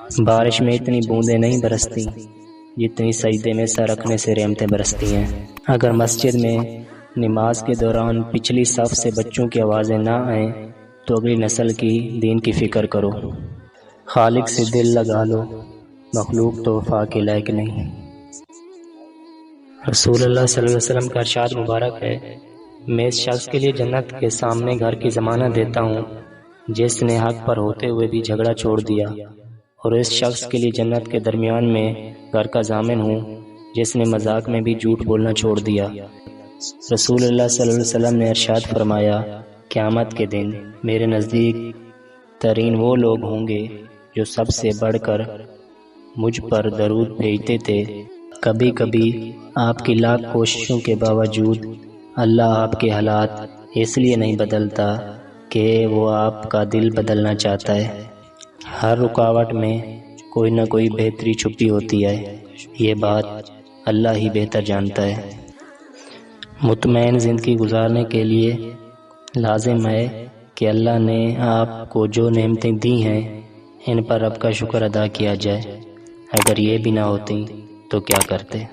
بارش میں اتنی بوندیں نہیں برستی جتنی سجدے میں سر رکھنے سے رحمتیں برستی ہیں۔ اگر مسجد میں نماز کے دوران پچھلی صف سے بچوں کی آوازیں نہ آئیں تو اگلی نسل کی دین کی فکر کرو۔ خالق سے دل لگا لو، مخلوق تو وفا کے لائق نہیں۔ رسول اللہ صلی اللہ علیہ وسلم کا ارشاد مبارک ہے، میں اس شخص کے لیے جنت کے سامنے گھر کی ضمانت دیتا ہوں جس نے حق پر ہوتے ہوئے بھی جھگڑا چھوڑ دیا، اور اس شخص کے لیے جنت کے درمیان میں گھر کا ضامن ہوں جس نے مذاق میں بھی جھوٹ بولنا چھوڑ دیا۔ رسول اللہ صلی اللہ علیہ وسلم نے ارشاد فرمایا، قیامت کے دن میرے نزدیک ترین وہ لوگ ہوں گے جو سب سے بڑھ کر مجھ پر درود بھیجتے تھے۔ کبھی کبھی آپ کی لاکھ کوششوں کے باوجود اللہ آپ کے حالات اس لیے نہیں بدلتا کہ وہ آپ کا دل بدلنا چاہتا ہے۔ ہر رکاوٹ میں کوئی نہ کوئی بہتری چھپی ہوتی ہے، یہ بات اللہ ہی بہتر جانتا ہے۔ مطمئن زندگی گزارنے کے لیے لازم ہے کہ اللہ نے آپ کو جو نعمتیں دی ہیں ان پر رب کا شکر ادا کیا جائے۔ اگر یہ بھی نہ ہوتی تو کیا کرتے؟